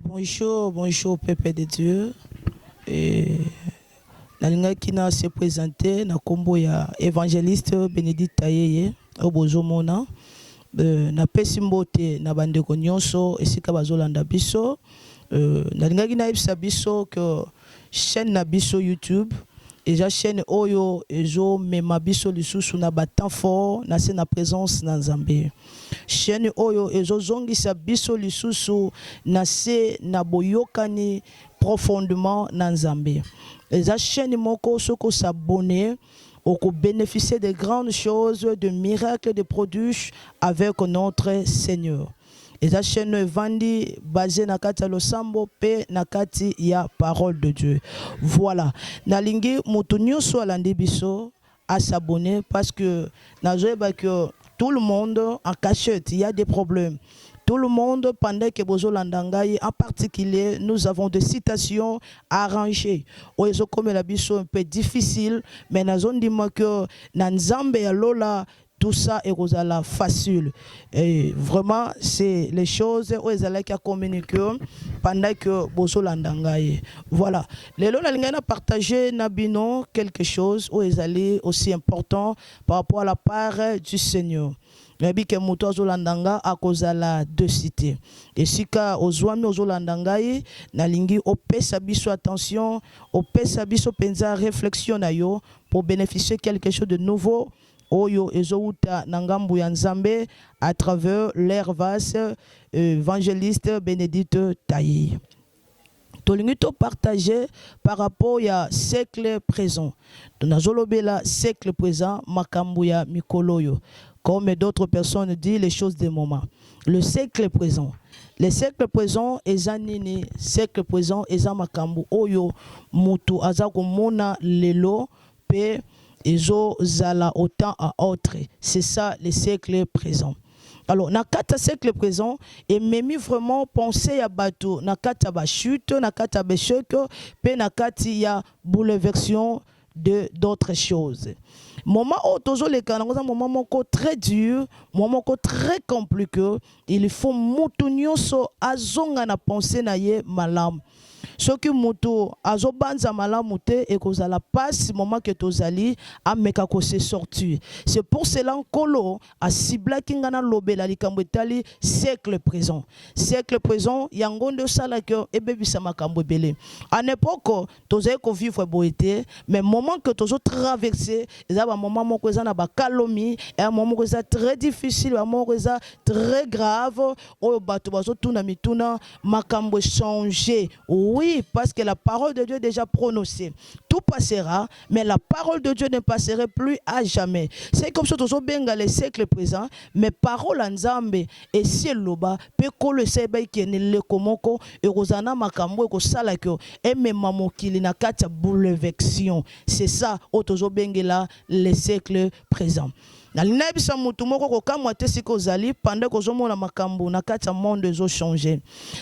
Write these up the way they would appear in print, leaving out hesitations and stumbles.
Bonjour, bonjour, peuple de Dieu. Et nalinga kina se présenter na kombo ya évangéliste Bénédicte Tayeye au bozomona. Na pesi mbote na bandeko nyonso esika bazolanda biso. Nalinga kina ebisa biso que chaîne na biso YouTube et chaîne oyo ezo mema biso lisusu na batan fort na se na présence na Nzambe. Chaîne oyo ezo zongisa biso lisusu na se na boyokani profondément na Nzambe. Et la chaîne moko soko s'abonner au bénéficier de grandes choses, de miracles, de produits avec notre Seigneur. Et la chaîne Vandi basée na kati ya losambo pe na kati ya parole de Dieu. Voilà. Nalingi mutu nyonso alandi biso à s'abonner parce que nazoeba que tout le monde en cachette, il y a des problèmes. Tout le monde, pendant que Bozo Landangaï, en particulier, nous avons des citations arrangées. Oyezo comme la biso un peu difficile, mais nous avons dit que Nanzambe ya Lola, tout ça est rosala facile. Et vraiment, c'est les choses où ils allaient communiquer pendant que Bozo Landangaï. Voilà. Les Lola Lingana partagé Nabino quelque chose où ils allaient aussi important par rapport à la part du Seigneur. Nabi ke muto azolandanga akozala deux cités. Et si ka ozwami ozolandangai nalingi opesa biso attention, opesa biso penza réflexion na yo pour bénéficier quelque chose de nouveau. Oyo ezouta nangambu ya Nzambe à travers l'air vaste évangéliste Bénédicte Tayeye. Tolingi to partager par rapport au siècle présent. Nazolobela siècle présent makambu ya mikoloyo. Comme d'autres personnes disent les choses des moments. Le siècle présent. Le siècle présent est nini, siècle présent est makambu oyo mutu azako mona lelo pe ezo zala autant à autre. C'est ça le siècle présent. Alors, na kata siècle présent, et même vraiment penser à bateau, na kata ba chute, na kata ba choc, pe na kati ya bouleversation de d'autres choses. Moment où toujours les canaux, un moment très dur, moment très compliqué, il faut mutunyo so azonga na penser na ye malam. Ce qui mutu azobanza malamu te et que la passe moment que tozali a meka ko se sortir. C'est pour cela nkolo a cibla kingana lobela likambo etali siècle présent. Siècle présent yangondo sala que ebebisa makambo belé. À l'époque tozali ko vivre boité, mais moment que tozo traverser, ça va moment moko za na ba kalomi et un moment ça très difficile, un moment ça très grave, o bato bazo tuna mituna makambo changer. Oui, parce que la parole de Dieu est déjà prononcée. Tout passera, mais la parole de Dieu ne passerait plus à jamais. C'est comme ça que nous benga les siècles présents, mais parole en Nzambe et si loba pe ko le sebe qui ne le komoko et rozana makambo ko sala ko et même mamokili na kati bouleversation. C'est ça otozo bengela les siècles présents. Na linebisa mutu moko ko kamwa te siko zali pendant ko zomona makambo na kati monde ezo changer.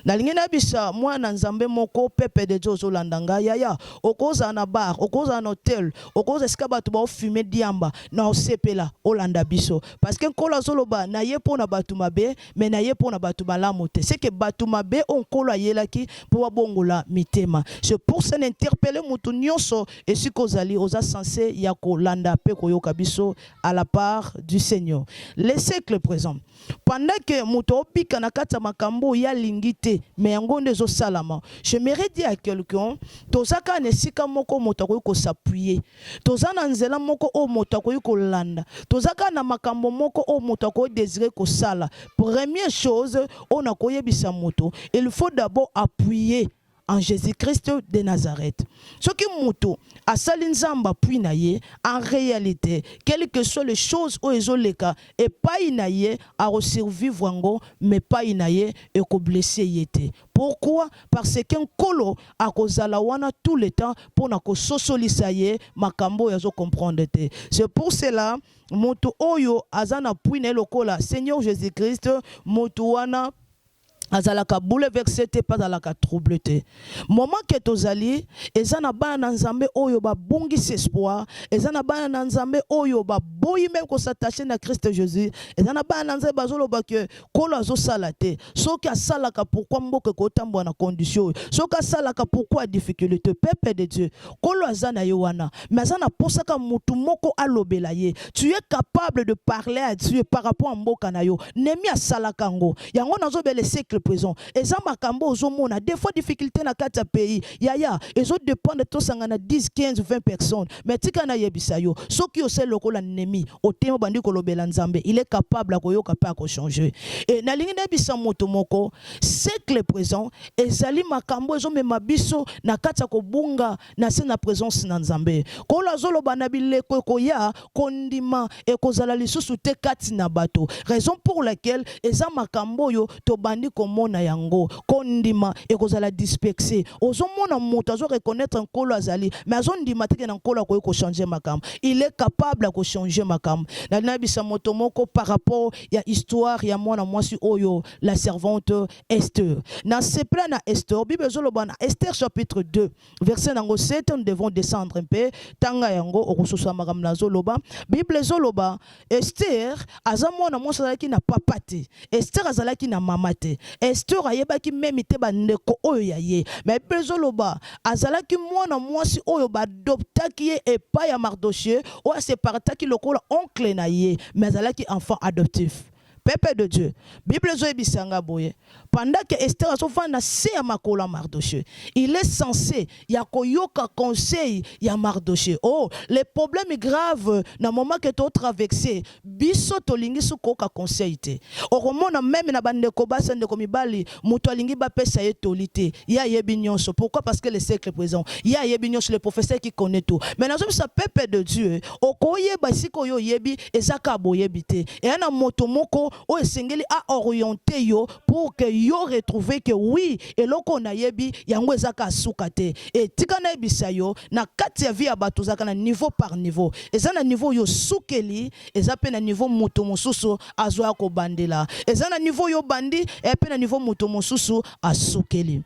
Na lingena bisa mwana Nzambe moko pepe de Dieu zolandanga yaya okoza na bar, okoza na hôtel, okoza sika batu ba fumer diamba na osepela olanda biso parce que kola zoloba na ye pona batu mabe mais na ye pona batu malamu te. C'est que batu mabe on kola yelaki pour bongola mitema. C'est pour ça n'interpeller mutu nyonso et siko zali oza censé ya ko landa pe ko yoka biso à la part du Seigneur. Les siècles présents. Pendant que muto pika na kata makambo ya lingite mais yangonde zo salama. Je m'aimerais dire à quelqu'un tozaka nesika moko moto ko s'appuyer. Tozana nzela moko o moto ko landa. Tozaka na makambo moko o moto ko désirer ko sala. Première chose, on a koyebisa moto, il faut d'abord appuyer en Jésus-Christ de Nazareth. Ce qui muto a salinzamba puis naye en réalité, quelles que soient les choses où ils ont les cas et pas inaye à survivre ngo mais pas inaye et ko blessé yete. Pourquoi? Parce qu'un kolo a kozala wana tout le temps pour na ko sosolisaye makambo yazo comprendre te. C'est pour cela moto oyo azana puis na lokola Seigneur Jésus-Christ moto wana azalaka bouleversé te pas azalaka troublé te moment que tozali ezana bana na nzambe oyo ba bongisi espoir ezana bana na nzambe oyo ba boyi même ko s'attacher na Christ Jésus ezana bana na nzambe bazoloba que kolo azosala te soki asalaka pourquoi mboka ko tambwa na condition soki asalaka pourquoi difficulté peuple de Dieu kolo azana yo wana mais azana posaka mutu moko alobela ye tu es capable de parler à Dieu par rapport à mboka na yo nemi asalaka ngo yango nazobele siècle présent eza makambo ozomona des fois difficulté na kati ya pays yaya ezo dépendre to sangana 10 15 20 personnes mais tika na yebisa yo soki osel lokola nemi otemo bandi kolobela nzambe il est capable akoyoka pa ko changer et na lingi na bisa moto moko siècle présent ezali makambo ezomema biso na kati ya kobunga na se na présence na nzambe kola zoloba na bileko koya kondima ekozala lisusu te kati na bato raison pour laquelle eza makambo yo to bandi komona yango kondima ekozala dispersé ozomona moto azo reconnaître nkolo azali mais azondima te na nkolo ko changer makambo il est capable de changer makambo na nabisa moto moko par rapport ya histoire ya mwana mwasi oyo la servante Esther na sepla na Esther Bible zoloba na Esther chapitre 2 verset nango 7 nous devons descendre un peu tanga yango okososa makambo na zoloba Bible zoloba Esther azamona mwasi azalaki na papa te Esther azalaki na mama te Esther ayebaki meme te bandeko oyo ya ye mais bezoloba azalaki mwana mwasi oyo badoptaki ye epai ya Mardochée oyo aseparataki lokola oncle na ye mais azalaki enfant adoptif peuple de Dieu Bible zoyebisanga boye pendant que Esther asofana se ya makola Mardochée il est censé ya koyoka conseil ya Mardochée oh les problèmes graves na moment que tu traversé biso tolingi sukoka conseil te oromona même na bandeko basa ndeko mibali muto alingi ba pesa ye tolite ya yebi nyonso pourquoi parce que le siècle présent ya yebi nyonso le professeur qui connaît tout mais nazo sa peuple de Dieu okoye basiko yo yebi ezaka boyebi te et na moto moko o esengeli a orienté yo pour que yo retrouver que oui et loko na yebi yango ezaka sukate et tika na ebisa yo na kati ya vie ya bato zaka na niveau par niveau eza na niveau yo sukeli eza pe na niveau moto mosusu azwa ko bandela eza na niveau yo bandi et pe na niveau moto mosusu asukeli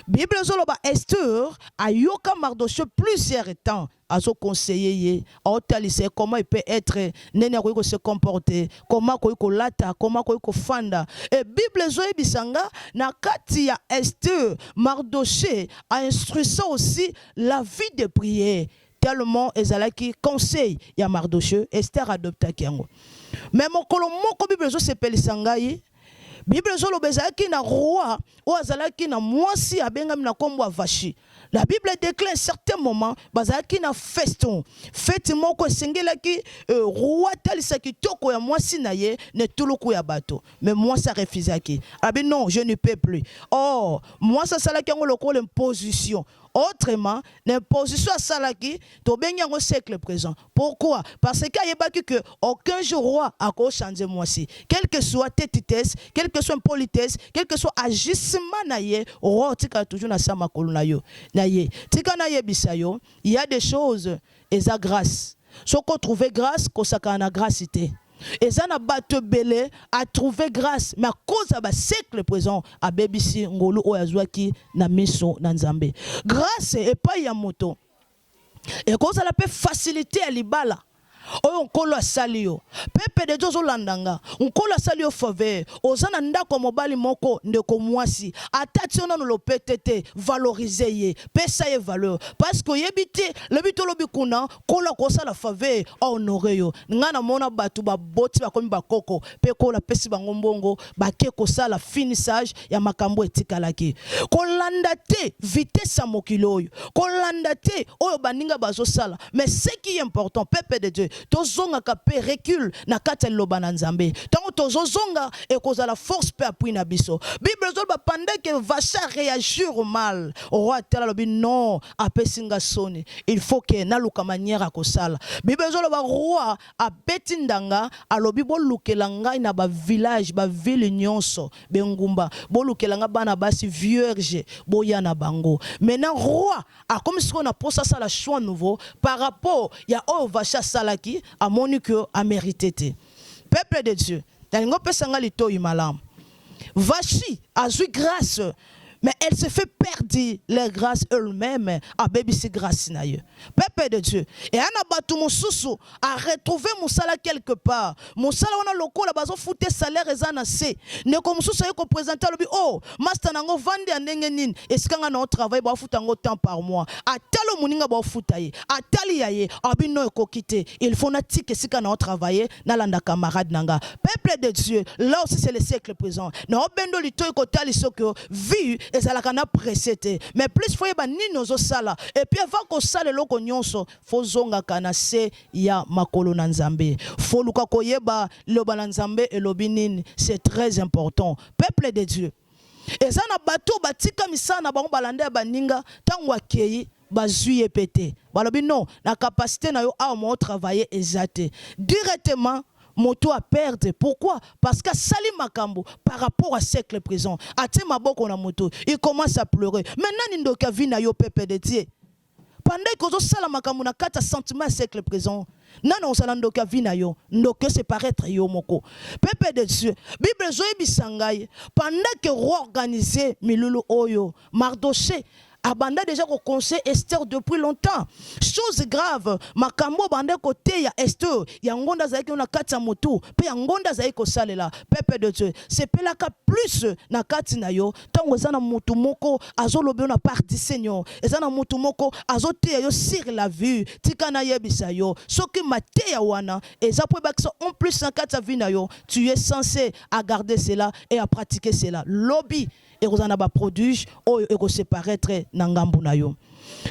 Bible zoloba Esther ayoka Mardochée plusieurs temps azo conseiller aotalise comment il peut être nene ko se comporter comment ko lata comment ko fanda et Bible zoyebisanga na kati ya Esther Mardochée a instruit ça aussi la vie de prière tellement ezalaki conseil ya Mardochée Esther adopta kiango mais mokolo moko Bible zo sepelisanga yi Bible zolo bezaki na roi ou azalaki na mwasi abengami na kombo Vashi. La Bible déclare à certains moments bazalaki na feston. Fête moko sengelaki roi talisaki toko ya mwasi na ye ne tuluku ya bato. Mais moi ça refusaki. Abi non, je ne peux plus. Oh, moi ça salaki ngo lokolo imposition. Autrement, l'imposition à Salaki, to bengi au siècle présent. Pourquoi? Parce qu'il y a que aucun jour roi a changé moi si. Quelle que soit tétitesse, quelle que soit politesse, quel que soit agissement naie, roi tika toujours na sama kolunayo. Naie, tika naie bisayo, il y a des choses et ça grâce. Ce qu'on trouve grâce, qu'on s'accana grâcité. Et ça n'a pas te belé à trouver grâce mais à cause de siècle présent à BBC ngolo oyazwaki na miso na nzambe grâce et pas ya moto et cause ça la peut faciliter à libala oyo nkolo asali yo pepe de Dieu olandanga nkolo asali yo faveur ozana ndako mobali moko ndeko mwasi atati ona no lopetete valoriser ye pesa ye valeur parce que yebite le bitolo bikuna kola ko sala faveur honorer yo ngana mona batu ba boti ba komi ba koko pe kola pesi bango mbongo ba ke ko sala finissage ya makambo etikalaki kolanda te vitesse ya mokilo oyo kolanda te oyo baninga bazo sala mais ce qui est important pepe de Dieu tozonga ka pe recul na kati loba na nzambe tango tozozonga e koza la force pe appui na biso Bible zoba pendant que Vashi réagir mal roi tela lobi non apesinga soni il faut que na luka manière akosala Bible zoba roi a betindanga alobi bolukela ngai na ba village ba ville nyonso bengumba bolukela nga bana basi vierge boya na bango maintenant roi a comme si on a posé ça la choix nouveau par rapport ya o Vashi salaki a moni que a mérité te peuple de Dieu talingo pesanga lito imalam Vachi a eu grâce. Mais elle se fait perdre les grâces elle-même à baby si grâce na yo. Peuple de Dieu. Et ana batu mususu a retrouvé musala quelque part. Musala wana lokola bazo fouté salaire ezana se. Ne comme mususu yo ko présenter lobi oh master nango vandi andenge nini. Est-ce que nga travail ba futa ngo temps par mois. Atalo muninga ba futa ye. Atali yaye abino ko quitter. Il faut na tike sika na travailler na landa camarade nanga. Peuple de Dieu. Là aussi c'est le siècle présent. Na obendo lito ko tali soko vie et ça la kana précédé mais plus faut yeba nini ozo sala et puis avant ko sala loko nyonso faut zonga kana se ya makolo na nzambe faut luka ko yeba loba na nzambe et lobinine c'est très important peuple de Dieu et ça na bato batika misana bango balande baninga tango akei bazui pété balobi non na capacité na yo a mo travailler exact directement moto à perdre. Pourquoi? Parce que Sali Makambo, par rapport à siècle présent, à Temaboko na moto, il commence à pleurer. Maintenant, Nindoka vina yo pepe de Dieu. Pendant que Sala Makambo na 4 sentiments siècle présent, non, Salandoka vina yo, ndoke se paraître yo moko. Pepe de Dieu, Bible Zoé Bisangaï, pendant que roi organisé Milulu Oyo, Mardoché, Abanda déjà au conseil Esther depuis longtemps. Chose grave, makambo bande côté ya Esther, ya ngonda zaiki na kati ya moto, pe ya ngonda zaiki ko salela. Peuple de Dieu, c'est pelaka plus na kati na yo, tango zana mutu moko azolobe na parti Seigneur. Ezana mutu moko azote yo sur la vue, tika na yebisa yo. Soki mate ya wana, ezapo bakso en plus na kati ya vie na yo, tu es censé à garder cela et à pratiquer cela. Lobby et vous en avez produit ou et vous séparer nangambu na yo.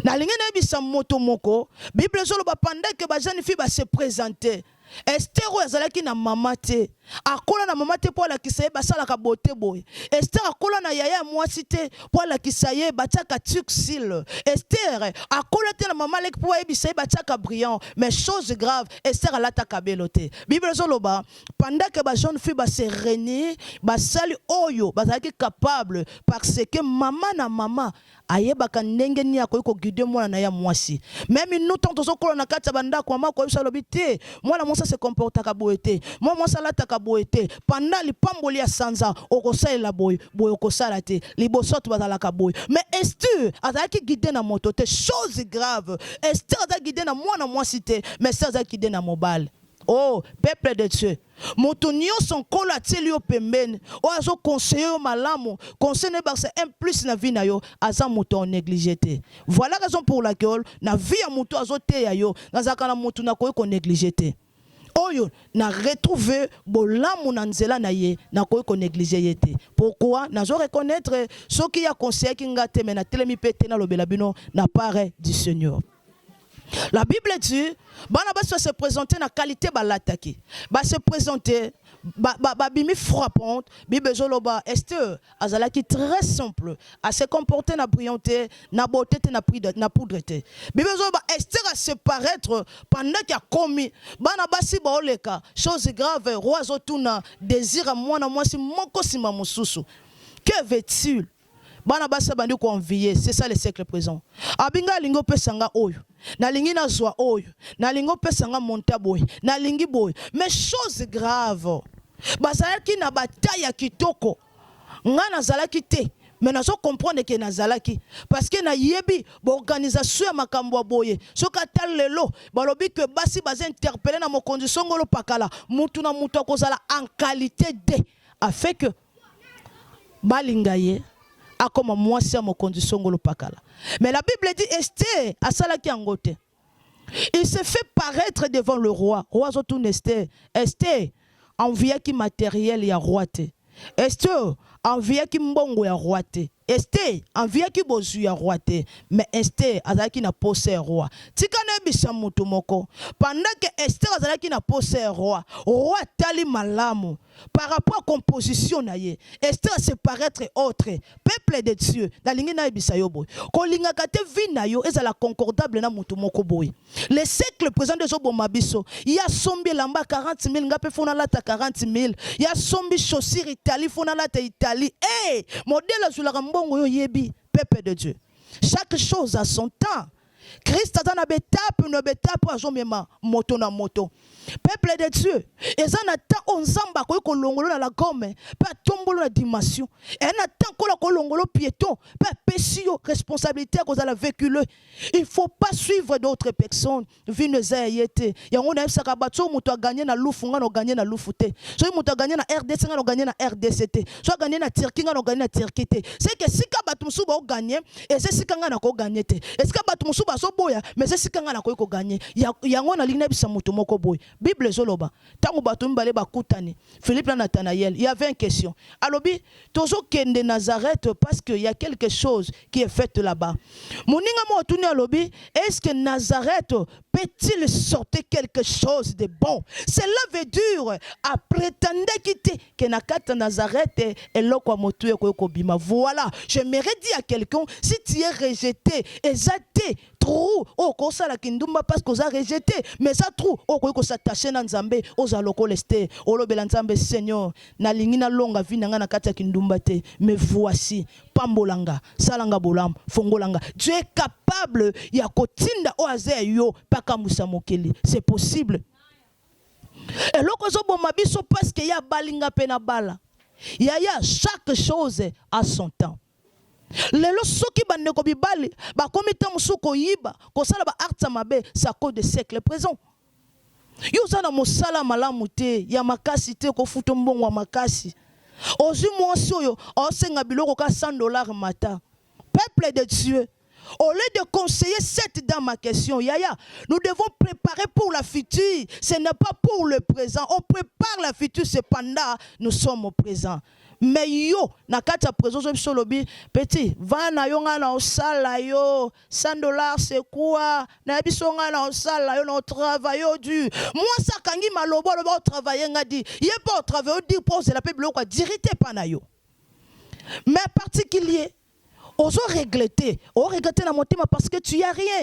Na lingi na bisa moto moko, Bible zolo ba pendant que ba jeune fille ba se présenter. Esther azalaki na mama te. Akola na mama te po la kisaye basala ka bote boy. Esther akola na yaya mwasi te po la kisaye bataka tuxil. Esther akola te na mama lek po ebisaye bataka brillant. Mais chose grave, Esther alataka belote. Bible zoloba pendant que ba jeune fille ba se réunir, ba sali oyo bazalaki capable parce que mama na mama ayebaka ndenge ni akoyiko guider mwana na ya mwasi. Même nous tant tozokola na kati banda kwa mako yebisa lobité. Mwana mwasa se comporta ka boete. Mwana mwasa lata ka boete. Pendant li pamboli ya sanza okosala la boy, boy okosala te. Li bosot bazala ka boy. Mais Esther azalaki guider na moto te chose grave. Esther azalaki guider na mwana mwasi te, mais Esther azalaki guider na mobile. Oh, peuple de Dieu. Motonio son kola telio pembeni. O azo conseiller malamu. Conseiller parce un plus na vie na yo aza moto négligé te. Voilà la raison pour laquelle na vie ya moto azo te ya yo. Na zakana moto na ko négligé te. Oyo na retrouver bolamu na nzela na ye na ko négligé yete. Pourquoi? Na zo reconnaître ce qui a conseillé ki ngate mais na telemi pete na lobela bino na part du Seigneur. La Bible dit, Barnabas va se présenter dans la qualité de l'attaquer. Va se présenter, bimi frappante, Bible Zoloba, Esther, azalaki très simple, à se comporter na brillanté, na beauté, na poudreté. Bible Zoloba, Esther à se paraître pendant qu'il a commis, Barnabas si baoleka, chose grave, roi zotuna, désir à moi, si moko si mamususu. Que veut-il? Barnabas bandi ko envier, c'est ça le siècle présent. Abinga lingo pesanga oyo. Na lingi na zwa oyo. Na lingo pesanga monta boy. Na lingi boy. Mais chose grave. Bazalaki na bataille ya kitoko. Nga nazalaki te. Mais nazo comprendre que nazalaki parce que na yebi ba organisation ya makambo boye. Soka tal lelo balobi que basi baza interpeller na mokonzi songolo pakala. Mutu na mutu akozala en qualité de afin que balingaye comme moi c'est mon condition ngolo pakala. Mais la Bible dit Esther à salaki angote. Il se fait paraître devant le roi. Roi zotun Esther. Esther envia qui matériel ya roi te. Esther envia qui mbongo ya roi te. Esther envia qui bozu ya roi te. Mais Esther azalaki na possé roi. Tikana bisa mutu moko. Pendant que Esther azalaki na possé roi. Roi tali malamu. Par rapport à composition naie, Esther se paraître autre. Peuple de Dieu, la ligne na ebisa yo boy. Ko linga kate vi na yo ezala concordable na mutu moko boy. Le siècle présent de Jobo Mabiso, il y a sombi lamba 40 000, ngape fona lata 40 000. Il y a sombi chaussure Italie, fona lata Italie. Eh, modèle sur la mbongo yo yebi, peuple de Dieu. Chaque chose a son temps. Christ a na betape azomema moto na moto. Peuple de Dieu, et ça n'a pas ensemble ko longolo na la gomme, pas tombolo la dimension. Et n'a tant ko longolo piéton, pas pécio responsabilité à cause de la véhicule. Il faut pas suivre d'autres personnes. Vine zayete. Ya on a ça kabatso muto a gagné na lufu nga no gagné na lufute. So muto a gagné na RDC nga no gagné na RDCT. So gagné na Turquie nga no gagné na Turquie. C'est que si kabatum suba o gagné et c'est si kanga na ko gagné te. Est-ce que batum suba so boya mais c'est si kanga na ko gagné. Ya ngona lingna bisa muto moko boy. Bible zoloba. Tango batum bale bakutani. Philippe na Nathanaël, il y avait une question. Alobi, tozo kende Nazareth parce qu'il y a quelque chose qui est fait là-bas. Moninga mo tuni alobi, est-ce que Nazareth peut-il sortir quelque chose de bon? Cela veut dire à prétendre quitter que nakata Nazareth est loko motu ko bima. Voilà, j'aimerais dire à quelqu'un si tu es rejeté, exalté, trou, oh ko sala kindumba parce qu'on a rejeté, mais ça trou, oh ko s'attacher na Nzambe, aux aloko leste, oh lobela Nzambe Seigneur, na lingina longa vina nga nakata kindumba te, mais voici pambolanga, salanga bolam, fongolanga. Dieu est capable ya kotinda oaze yo paka musa mokeli. C'est possible. Et lokozo bomabiso parce que ya balinga pena bala. Ya chaque chose a son temps. Lelo soki bandeko bibali ba komita musuko yiba ko sala ba arta mabe sa cause de siècle présent. Yo zana mosala malamu te ya makasi te ko futo mbongo makasi. Ozu mwasi oyo osenga biloko ka $100 mata. Peuple de Dieu, au lieu de conseiller cette dans ma question, Yaya, nous devons préparer pour la future. Ce n'est pas pour le présent. On prépare la future cependant nous sommes au présent. Mais yo, nakata présent sur lobby, petit, va na yo ngana osala yo, $100 c'est quoi? Na biso ngana osala yo no travail dur. Moi ça kangi malobo lo ba travailler ngadi. Yé pas travailler dire pose la peuple quoi dirité pas na yo. Mais particulier, oso regretter na motima parce que tu y a rien.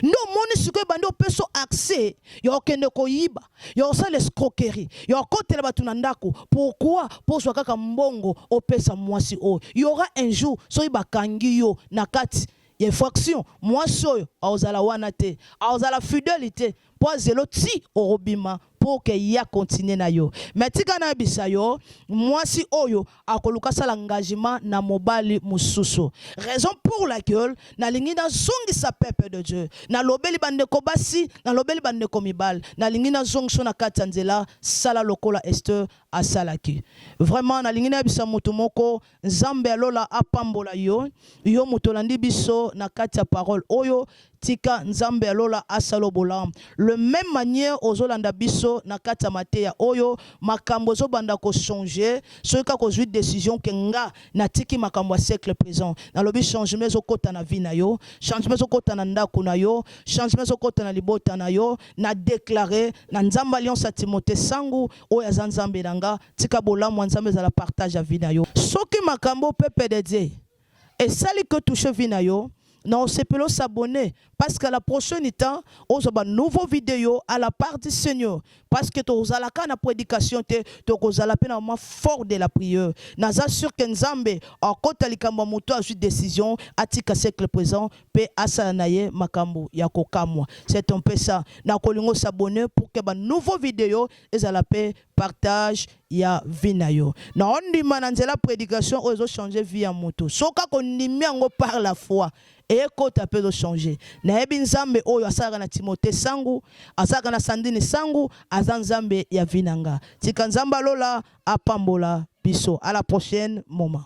Non, mon suko bando peso accès, yo kende ko yiba, yo sa l'escroquerie, yo kote la batuna ndako. Pourquoi? Pour swa kaka mbongo o pesa mwasi o. Il y aura un jour so iba kangi yo nakati. Il y a fraction, moi soyo, aozala wanate, aozala fidélité, pour zelo ti orobima, pour que ya continue na yo. Mais tika na bisa yo, moi si oyo, akoluka sa l'engagement na mobali mususu. Raison pour laquelle, na lingi na zongi sa peuple de Dieu, na lobeli bande kobasi, na lobeli bande komibal, na lingi na zongi so na katanzela, sala lokola Esther a salaki. Vraiment, na lingi na bisa mutumoko, Nzambe alola apambola yo, yo mutolandi biso, na katia parole oyo tika Nzambe alola asalobola le même manière ozolanda biso na katia mateya oyo makambo zo banda ko changer soka ko zwi décision kenga na tiki makambo siècle présent na lobi changement zo kota na vie na yo changement zo kota na ndako na yo changement zo kota na libota na yo na déclarer na Nzambe alliance à Timothée sangu oyo ya Nzambe nanga tika bolamu Nzambe za la partage à vie na yo soki makambo pepe de Dieu et sali que touche vie na yo. Non, c'est pour s'abonner parce qu'à la prochaine temps, on aura une nouvelle vidéo à la part du Seigneur. Parce que tu as la prédication, tu as la peine fort de la prière. Nous assurons que Nzambe, en côté de l'Ikambamoto, a une décision, à tika siècle présent, pe asanaye makambo yako kamwa. C'est un peu ça. Nous allons s'abonner pour que une nouvelle vidéo, et à la paix, partage, ya vinayo. Na on dit mananzela prédication, on a changé vie à moto. Soka qu'on dit par la foi. Et quand tu peux changer. Na ebi Nzambe oyo asaka na Timothée sangu, asaka na Sandine sangu, azanzambe ya vinanga. Tika Nzamba lola apambola biso. À la prochaine moment.